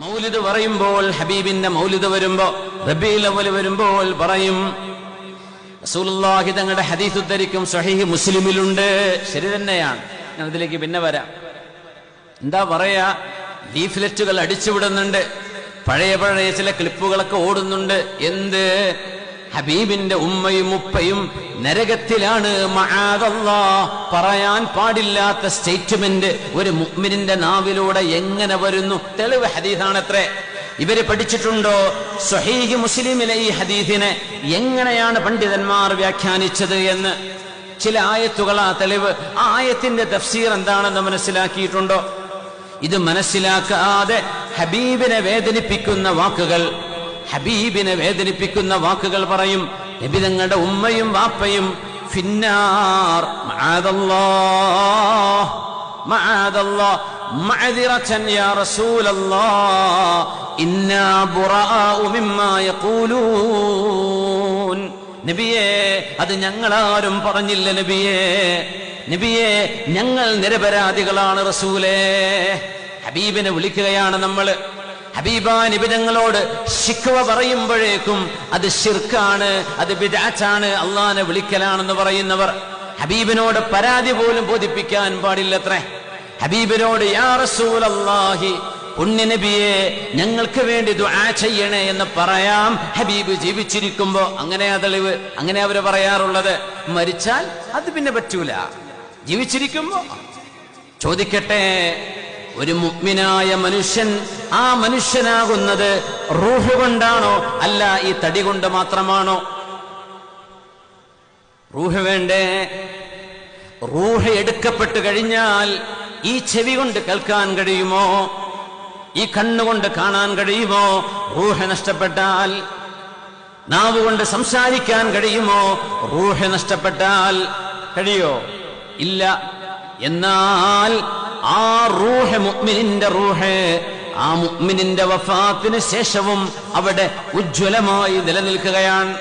മൗലിദ് പറയുമ്പോൾ, ഹബീബിന്റെ മൗലിദ് വരുമ്പോ, റബീഉൽ അവ്വൽ വരുമ്പോൾ പറയും, റസൂലുള്ളാഹി തങ്ങളുടെ ഹദീസ് ഉദ്ധരിക്കും, സ്വഹീഹ് മുസ്ലിമിലുണ്ട്. ശരി തന്നെയാണ്, ഞാൻ അതിലേക്ക് പിന്നെ വരാം. എന്താ പറയാ, ലീഫ്ലെറ്റുകൾ അടിച്ചുവിടുന്നുണ്ട്, പഴയ ചില ക്ലിപ്പുകളൊക്കെ ഓടുന്നുണ്ട്. എന്ത്? ഹബീബിന്റെ ഉമ്മയും ഉപ്പയും നരകത്തിലാണ്, മഅദല്ലാഹ്. പറയാൻ പാടില്ലാത്ത സ്റ്റേറ്റ്മെന്റ് ഒരു മുഅ്മിനിന്റെ നാവിലൂടെ എങ്ങനെ വരുന്നു? തെളിവ് ഹദീസാണത്രേ. ഇവര് പഠിച്ചിട്ടുണ്ടോ സ്വഹീഹ് മുസ്ലിമിലെ ഈ ഹദീസിനെ എങ്ങനെയാണ് പണ്ഡിതന്മാർ വ്യാഖ്യാനിച്ചത് എന്ന്? ചില ആയത്തുകളാ തെളിവ്. ആ ആയത്തിന്റെ തഫ്സീർ എന്താണെന്ന് മനസ്സിലാക്കിയിട്ടുണ്ടോ? ഇത് മനസ്സിലാക്കാതെ ഹബീബിനെ വേദനിപ്പിക്കുന്ന വാക്കുകൾ പറയും. നബി തങ്ങളുടെ ഉമ്മയും വാപ്പയും ഫിന്നാർ, മഅദല്ലാഹ് മഅദല്ലാഹ് മഅദിറതൻ യാ റസൂലല്ലാഹ് ഇന്നാ ബുറാഉ മിമ്മാ യഖൂലൂൻ. നബിയേ, അത് ഞങ്ങളാരും പറഞ്ഞില്ല നബിയേ, ഞങ്ങൾ നിരപരാധികളാണ് റസൂലേ. ഹബീബിനെ വിളിക്കുകയാണ് നമ്മള്. ഹബീബാ നബി തങ്ങളോട് ശിക്വ പറയുമ്പോഴേക്കും അത് ശിർക്കാണ്, അത് ബിദ്അത്താണ്, അള്ളാനെ വിളിക്കലാണെന്ന് പറയുന്നവർ. ഹബീബിനോട് പരാതി പോലും ബോധിപ്പിക്കാൻ പാടില്ലത്രേ. ഹബീബിനോട് യാ റസൂലല്ലാഹി, പുണ്യ നബിയെ, ഞങ്ങൾക്ക് വേണ്ടി ദുആ ചെയ്യണേ എന്ന് പറയാം ഹബീബ് ജീവിച്ചിരിക്കുമ്പോ. അങ്ങനെയാ തെളിവ്, അങ്ങനെ അവര് പറയാറുള്ളത്. മരിച്ചാൽ അത് പിന്നെ പറ്റൂല. ജീവിച്ചിരിക്കുമ്പോ ചോദിക്കട്ടെ, ഒരു മുഅ്മിനായ മനുഷ്യൻ, ആ മനുഷ്യനാകുന്നത് റൂഹ് കൊണ്ടാണോ, അല്ല ഈ തടി കൊണ്ട് മാത്രമാണോ? റൂഹ് വേണ്ടേ? റൂഹ് എടുക്കപ്പെട്ടു കഴിഞ്ഞാൽ ഈ ചെവി കൊണ്ട് കേൾക്കാൻ കഴിയുമോ? ഈ കണ്ണുകൊണ്ട് കാണാൻ കഴിയുമോ? റൂഹ് നഷ്ടപ്പെട്ടാൽ. നാവ് കൊണ്ട് സംസാരിക്കാൻ കഴിയുമോ? റൂഹ് നഷ്ടപ്പെട്ടാൽ കഴിയോ? ഇല്ല. എന്നാൽ ആ റൂഹ്, മുഅ്മിനിന്റെ റൂഹ്, ആ മുഅ്മിനിന്റെ വഫാത്തിന് ശേഷവും അവിടെ ഉജ്ജ്വലമായി നിലനിൽക്കുകയാണ്.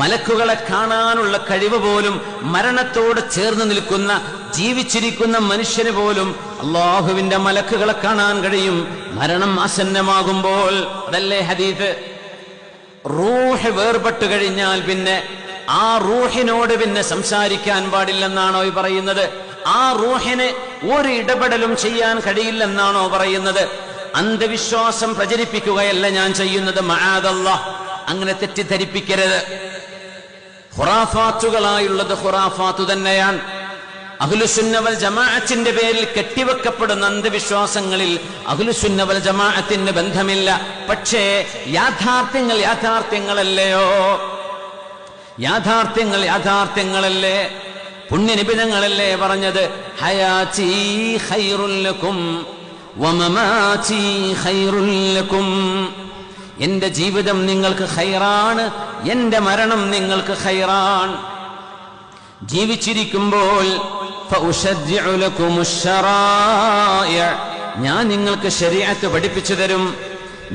മലക്കുകളെ കാണാനുള്ള കഴിവ് പോലും മരണത്തോട് ചേർന്ന് നിൽക്കുന്ന, ജീവിച്ചിരിക്കുന്ന മനുഷ്യന് പോലും അല്ലാഹുവിന്റെ മലക്കുകളെ കാണാൻ കഴിയും മരണം ആസന്നമാകുമ്പോൾ. അതല്ലേ ഹദീസ്. റൂഹ് വേർപെട്ടു കഴിഞ്ഞാൽ പിന്നെ ആ റൂഹിനോട് പിന്നെ സംസാരിക്കാൻ പാടില്ലെന്നാണോ ഈ പറയുന്നത്? ആ റൂഹിന് ഒരു ഇടപെടലും ചെയ്യാൻ കഴിയില്ലെന്നാണോ പറയുന്നത്? അന്ധവിശ്വാസം പ്രചരിപ്പിക്കുകയല്ല ഞാൻ ചെയ്യുന്നത്, മഅദല്ലാഹ്. അങ്ങനെ തെറ്റിദ്ധരിപ്പിക്കരുത്. ഖുറാഫാത്തുകളായുള്ളത് ഖുറാഫാത്തു തന്നെയാണ്. അഹ്ലുസുന്ന വൽ ജമാഅത്തിന്റെ പേരിൽ കെട്ടിവെക്കപ്പെടുന്ന അന്ധവിശ്വാസങ്ങളിൽ അഹ്ലുസുന്ന വൽ ജമാഅത്തിന് ബന്ധമില്ല. പക്ഷേ യാഥാർത്ഥ്യങ്ങളല്ലയോ? യാഥാർത്ഥ്യങ്ങളല്ലേ? പുണ്യനിബിധങ്ങളല്ലേ പറഞ്ഞത്, ഹയാതി ഖൈറുൽ ലക്കും വമമാതി ഖൈറുൽ ലക്കും. എന്റെ ജീവിതം നിങ്ങൾക്ക് ഖൈറാണ്, എന്റെ മരണം നിങ്ങൾക്ക് ഖൈറാണ്. ജീവിച്ചിരിക്കുമ്പോൾ ഫഉശജ്ജിഉ ലക്കുമുശ് ശറാഇഅ, ഞാൻ നിങ്ങൾക്ക് ശരീഅത്ത് പഠിപ്പിച്ചു തരും.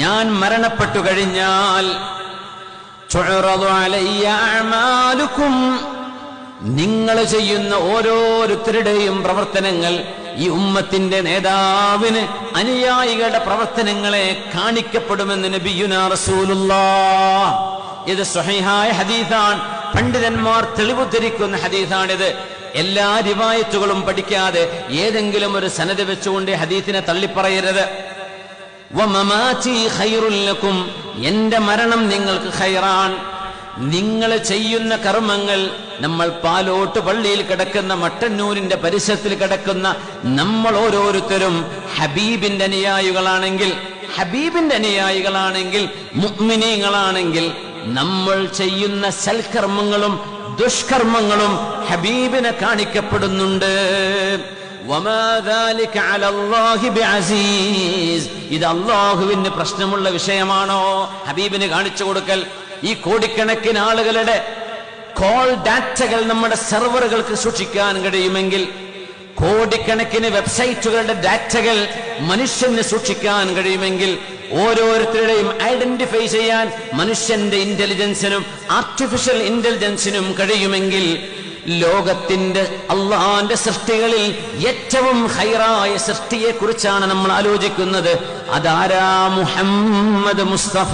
ഞാൻ മരണപ്പെട്ടു കഴിഞ്ഞാൽ തുഅറദു അലയ്യ അഅമാലുക്കും, നിങ്ങൾ ചെയ്യുന്ന ഓരോരുത്തരുടെയും പ്രവർത്തനങ്ങൾ ഈ ഉമ്മത്തിന്റെ നേതാവിന്, അനുയായികളുടെ പ്രവർത്തനങ്ങളെ കാണിക്കപ്പെടുമെന്ന് നബിയുനാ റസൂലുള്ളാഹ്. ഇത് സ്വഹീഹായ ഹദീസാണ്. പണ്ഡിതന്മാർ തെളിവുദ്ധരിക്കുന്ന ഹദീസാണിത്. എല്ലാ റിവായത്തുകളും പഠിക്കാതെ ഏതെങ്കിലും ഒരു സനദ് വെച്ചുകൊണ്ട് ഹദീസിനെ തള്ളിപ്പറയരുത്. വമമാതി ഖൈറുൽ ലക്കും, എന്റെ മരണം നിങ്ങൾക്ക് ഖൈറാൻ. നിങ്ങൾ ചെയ്യുന്ന കർമ്മങ്ങൾ, നമ്മൾ പാലോട്ട് പള്ളിയിൽ കിടക്കുന്ന, മട്ടന്നൂരിന്റെ പരിസരത്തിൽ കിടക്കുന്ന നമ്മൾ ഓരോരുത്തരും ഹബീബിന്റെ അനുയായികളാണെങ്കിൽ, മുഅ്മിനീങ്ങളാണെങ്കിൽ, നമ്മൾ ചെയ്യുന്ന സൽക്കർമ്മങ്ങളും ദുഷ്കർമ്മങ്ങളും ഹബീബിനെ കാണിക്കപ്പെടുന്നുണ്ട്. വമാ ദാലിക അലല്ലാഹി ബിഅസീസ്, ഇത് അല്ലാഹുവിന് പ്രശ്നമുള്ള വിഷയമാണോ ഹബീബിന് കാണിച്ചു കൊടുക്കൽ? ഈ കോടിക്കണക്കിന് ആളുകളുടെ കോൾ ഡാറ്റകൾ നമ്മുടെ സെർവറുകൾക്ക് സൂക്ഷിക്കാൻ കഴിയുമെങ്കിൽ, കോടിക്കണക്കിന് വെബ്സൈറ്റുകളുടെ ഡാറ്റകൾ മനുഷ്യന് സൂക്ഷിക്കാൻ കഴിയുമെങ്കിൽ, ഓരോരുത്തരുടെയും ഐഡന്റിഫൈ ചെയ്യാൻ മനുഷ്യന്റെ ഇന്റലിജൻസിനും ആർട്ടിഫിഷ്യൽ ഇന്റലിജൻസിനും കഴിയുമെങ്കിൽ, ലോകത്തിന്റെ അള്ളാന്റെ സൃഷ്ടികളിൽ ഏറ്റവും ഖൈറായ സൃഷ്ടിയെ കുറിച്ചാണ് നമ്മൾ ആലോചിക്കുന്നത്. അതാരാ? മുഹമ്മദ് മുസ്തഫ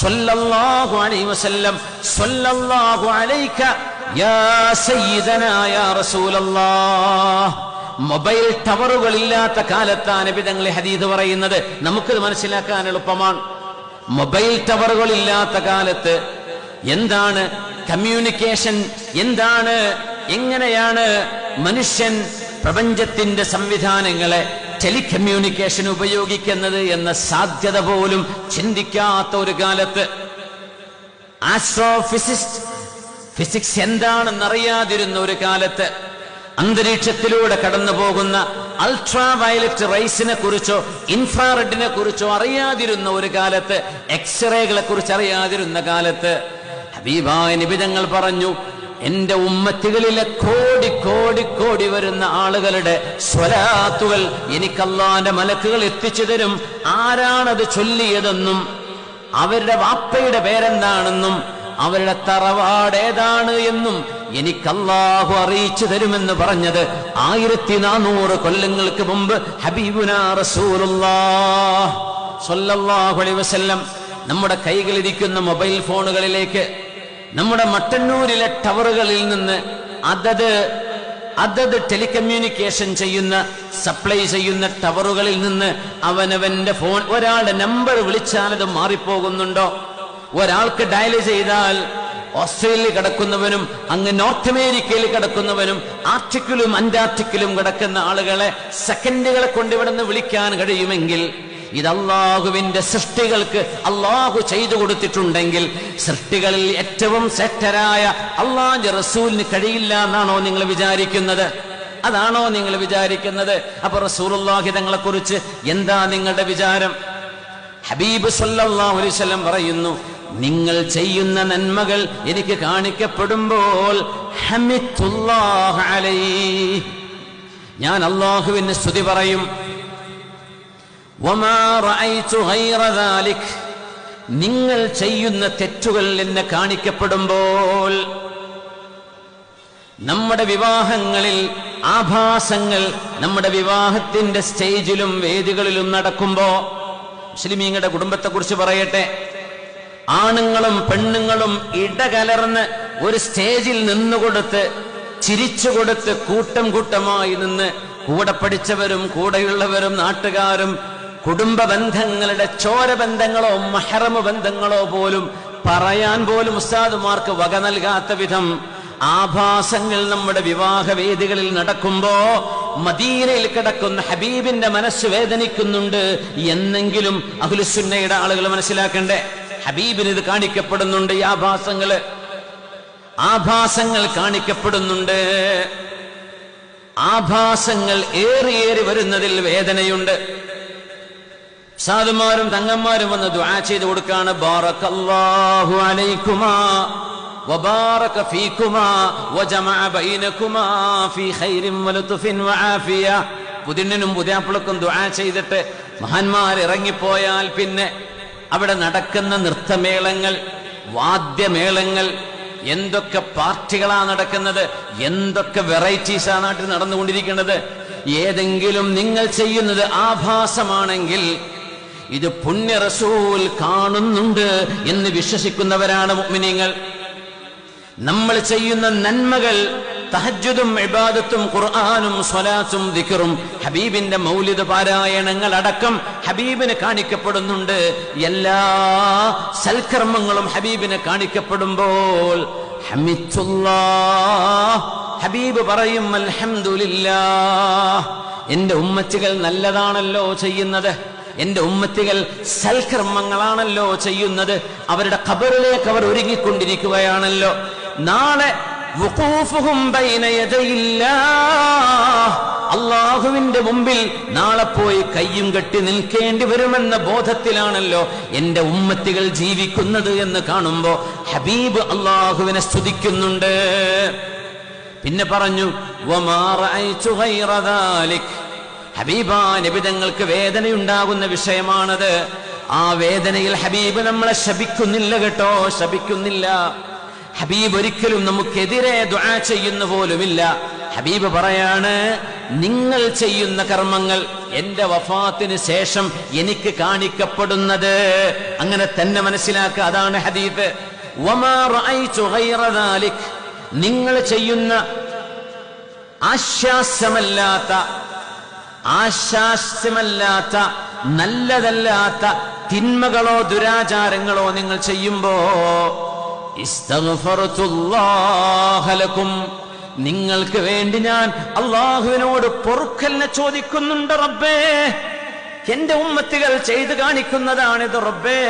സ്വല്ലല്ലാഹു അലൈഹി വസല്ലം. സ്വല്ലല്ലാഹു അലൈക യാ സയ്യിദനാ യാ റസൂലല്ലാഹ്. മൊബൈൽ ടവറുകളില്ലാത്ത കാലത്താണ് നബി തങ്ങൾ ഹദീസ് പറയുന്നത്. നമുക്കത് മനസ്സിലാക്കാൻ എളുപ്പമാണ്. മൊബൈൽ ടവറുകളില്ലാത്ത കാലത്ത് എന്താണ് കമ്മ്യൂണിക്കേഷൻ, എന്താണ്, എങ്ങനെയാണ് മനുഷ്യൻ പ്രപഞ്ചത്തിന്റെ സംവിധാനങ്ങളെ ടെലികമ്മ്യൂണിക്കേഷൻ ഉപയോഗിക്കുന്നത് എന്ന സാധ്യത പോലും ചിന്തിക്കാത്ത ഒരു കാലത്ത്, ഫിസിക്സ് എന്താണെന്നറിയാതിരുന്ന ഒരു കാലത്ത്, അന്തരീക്ഷത്തിലൂടെ കടന്നു പോകുന്ന അൾട്രാ വയലറ്റ് റൈസിനെ കുറിച്ചോ ഇൻഫ്രാറെഡിനെ കുറിച്ചോ അറിയാതിരുന്ന ഒരു കാലത്ത്, എക്സ്റേകളെ കുറിച്ച് അറിയാതിരുന്ന കാലത്ത് ഹബീബായ നബി തങ്ങൾ പറഞ്ഞു, എന്റെ ഉമ്മത്തികളിലെ കോടി കോടി കോടി വരുന്ന ആളുകളുടെ സ്വലാത്തുകൾ എനിക്ക് അല്ലാഹുവിന്റെ മലക്കുകൾ എത്തിച്ചു തരും. ആരാണത് ചൊല്ലിയതെന്നും അവരുടെ വാപ്പയുടെ പേരെന്താണെന്നും അവരുടെ തറവാട് ഏതാണ് എന്നും എനിക്ക് അല്ലാഹു അറിയിച്ചു തരുമെന്ന് പറഞ്ഞത് 1400 കൊല്ലങ്ങൾക്ക് മുമ്പ് ഹബീബുനാ റസൂലുള്ളാഹ് സ്വല്ലല്ലാഹു അലൈഹി വസല്ലം. നമ്മുടെ കൈകളിലിരിക്കുന്ന മൊബൈൽ ഫോണുകളിലേക്ക്, നമ്മുടെ മട്ടന്നൂരിലെ ടവറുകളിൽ നിന്ന് അതത് ടെലികമ്മ്യൂണിക്കേഷൻ ചെയ്യുന്ന, സപ്ലൈ ചെയ്യുന്ന ടവറുകളിൽ നിന്ന് അവനവന്റെ ഫോൺ, ഒരാളുടെ നമ്പർ വിളിച്ചാൽ അത് മാറിപ്പോകുന്നുണ്ടോ? ഒരാൾക്ക് ഡയൽ ചെയ്താൽ ഓസ്ട്രേലിയയിൽ കിടക്കുന്നവനും അങ്ങ് നോർത്ത് അമേരിക്കയിൽ കിടക്കുന്നവനും ആർട്ടിക്കിലും അന്റാർട്ടിക്കിലും കിടക്കുന്ന ആളുകളെ സെക്കൻഡുകളെ കൊണ്ട് ഇവിടെ നിന്ന് വിളിക്കാൻ കഴിയുമെങ്കിൽ, ഇത് അള്ളാഹുവിന്റെ സൃഷ്ടികൾക്ക് അള്ളാഹു ചെയ്തു കൊടുത്തിട്ടുണ്ടെങ്കിൽ, സൃഷ്ടികളിൽ ഏറ്റവും ശ്രേഷ്ഠരായ അള്ളാഹുവിന്റെ റസൂലിന് കഴിയില്ല എന്നാണോ നിങ്ങൾ വിചാരിക്കുന്നത്? അതാണോ നിങ്ങൾ വിചാരിക്കുന്നത്? അപ്പൊ റസൂലുള്ളാഹി തങ്ങളെ കുറിച്ച് എന്താ നിങ്ങളുടെ വിചാരം? ഹബീബ് സല്ലല്ലാഹു അലൈഹി വസല്ലം പറയുന്നു, നിങ്ങൾ ചെയ്യുന്ന നന്മകൾ എനിക്ക് കാണിക്കപ്പെടുമ്പോൾ ഹമിദുല്ലാഹ അലൈഹി, ഞാൻ അള്ളാഹുവിന് സ്തുതി പറയും. വമാ റഅയ്തു ഗൈറ ദാലിക്, നിങ്ങൾ ചെയ്യുന്ന തെറ്റുകൾ എന്നെ കാണിക്കപ്പെടുമ്പോൾ, നമ്മുടെ വിവാഹങ്ങളിൽ ആഭാസങ്ങൾ നമ്മുടെ വിവാഹത്തിന്റെ സ്റ്റേജിലും വേദികളിലും നടക്കുമ്പോ, മുസ്ലിമീങ്ങളുടെ കുടുംബത്തെ കുറിച്ച് പറയട്ടെ, ആണുങ്ങളും പെണ്ണുങ്ങളും ഇടകലർന്ന് ഒരു സ്റ്റേജിൽ നിന്നുകൊടുത്ത് ചിരിച്ചുകൊടുത്ത് കൂട്ടം കൂട്ടമായി നിന്ന് കൂടെ പഠിച്ചവരും കൂടെയുള്ളവരും നാട്ടുകാരും കുടുംബ ബന്ധങ്ങളുടെ ചോരബന്ധങ്ങളോ മഹ്റമ ബന്ധങ്ങളോ പോലും പറയാൻ പോലും ഉസ്താദുമാർക്ക് വക നൽകാത്ത വിധം ആഭാസങ്ങൾ നമ്മുടെ വിവാഹവേദികളിൽ നടക്കുമ്പോ മദീനയിൽ കിടക്കുന്ന ഹബീബിന്റെ മനസ്സ് വേദനിക്കുന്നുണ്ട് എന്നെങ്കിലും അഹ്ലുസുന്നയുടെ ആളുകൾ മനസ്സിലാക്കണ്ടേ. ഹബീബിന് ഇത് കാണിക്കപ്പെടുന്നുണ്ട്, ഈ ആഭാസങ്ങൾ കാണിക്കപ്പെടുന്നുണ്ട്. ആഭാസങ്ങൾ ഏറി വരുന്നതിൽ വേദനയുണ്ട്. സാധുമാരും തങ്ങന്മാരും വന്ന് ദുആ ചെയ്ത് കൊടുക്കാണ്, ബാറകല്ലാഹു അലൈക്കുമാ വബാറക ഫീകുമാ വജമഅ ബൈനകുമാ ഫീ ഖൈരിൻ വലതുഫിൻ വആഫിയ. പുതിയനും പുതിയാപ്പിളക്കും ദുആ ചെയ്തിട്ട് മഹാന്മാർ ഇറങ്ങിപ്പോയാൽ പിന്നെ അവിടെ നടക്കുന്ന നൃത്തമേളങ്ങൾ, വാദ്യമേളങ്ങൾ, എന്തൊക്കെ പാർട്ടികളാ നടക്കുന്നത്, എന്തൊക്കെ വെറൈറ്റീസാ നാട്ടിൽ നടന്നുകൊണ്ടിരിക്കുന്നത്. ഏതെങ്കിലും നിങ്ങൾ ചെയ്യുന്നത് ആഭാസമാണെങ്കിൽ ഇത് പുണ്യ റസൂൽ കാണുന്നുണ്ട് എന്ന് വിശ്വസിക്കുന്നവരാണ് മുഅ്മിനീങ്ങൾ. നമ്മൾ ചെയ്യുന്ന നന്മകൾ, തഹജ്ജുദും ഇബാദത്തും ഖുർആനും സ്വലാത്തും ദിക്റും ഹബീബിന്റെ മൗലിദ് പാരായണങ്ങൾ അടക്കം ഹബീബിന് കാണിക്കപ്പെടുന്നുണ്ട്. എല്ലാ സൽക്കർമ്മങ്ങളും ഹബീബിന് കാണിക്കപ്പെടുമ്പോൾ ഹമിദുല്ലാഹ്, ഹബീബ് പറയും അൽഹംദുലില്ലാഹ്, എന്റെ ഉമ്മത്തികൾ നല്ലതാണല്ലോ ചെയ്യുന്നത്, എന്റെ ഉമ്മത്തികൾ സൽക്കർമ്മങ്ങളാണല്ലോ ചെയ്യുന്നത്, അവരുടെ ഖബറിലേക്ക് അവർ ഒരുങ്ങിക്കൊണ്ടിരിക്കുകയാണല്ലോ. നാളെ വുഖൂഫുഹും ബൈന യദയില്ലാഹ്, അല്ലാഹുവിന്റെ മുമ്പിൽ നാളെ പോയി കയ്യും കെട്ടി നിൽക്കേണ്ടി വരുമെന്ന ബോധത്തിലാണല്ലോ എന്റെ ഉമ്മത്തികൾ ജീവിക്കുന്നത് എന്ന് കാണുമ്പോ ഹബീബ് അല്ലാഹുവിനെ സ്തുതിക്കുന്നുണ്ട്. പിന്നെ പറഞ്ഞു, വമാ റഅയ്തു ഗൈറ ദാലിക്, ഹബീബാ നബി തങ്ങൾക്ക് വേദനയുണ്ടാകുന്ന വിഷയമാണത്. ആ വേദനയിൽ ഹബീബ് നമ്മളെ ശപിക്കുന്നില്ല കേട്ടോ, ശപിക്കുന്നില്ല. ഹബീബ് ഒരിക്കലും നമുക്കെതിരെ ദുആ ചെയ്യുന്ന പോലുമില്ല. ഹബീബ് പറയാണ്, നിങ്ങൾ ചെയ്യുന്ന കർമ്മങ്ങൾ എന്റെ വഫാത്തിന് ശേഷം എനിക്ക് കാണിക്കപ്പെടുന്നത്. അങ്ങനെ തന്നെ മനസ്സിലാക്കുക. അതാണ് ഹദീസ്. വമാ റഅയ്തു ഗൈറ ദാലിക്, നിങ്ങൾ ചെയ്യുന്ന ആശാസ്യമല്ലാത്ത നല്ലതല്ലാത്ത തിന്മകളോ ദുരാചാരങ്ങളോ നിങ്ങൾ ചെയ്യുമ്പോ ഇസ്തഗ്ഫർതുല്ലാഹ ലക്കും, നിങ്ങൾക്ക് വേണ്ടി ഞാൻ അള്ളാഹുവിനോട് പൊറുക്കലിനെ ചോദിക്കുന്നുണ്ട്. റബ്ബേ, എന്റെ ഉമ്മത്തികൾ ചെയ്തു കാണിക്കുന്നതാണിത്. റബ്ബേ,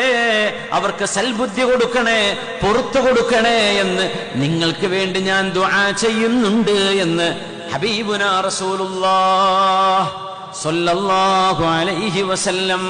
അവർക്ക് സൽബുദ്ധി കൊടുക്കണേ, പുറത്തു കൊടുക്കണേ എന്ന് നിങ്ങൾക്ക് വേണ്ടി ഞാൻ ദുആ ചെയ്യുന്നുണ്ട് എന്ന് ഹബീബുനാ റസൂലുള്ളാഹ് സ്വല്ലല്ലാഹു അലൈഹി വസല്ലം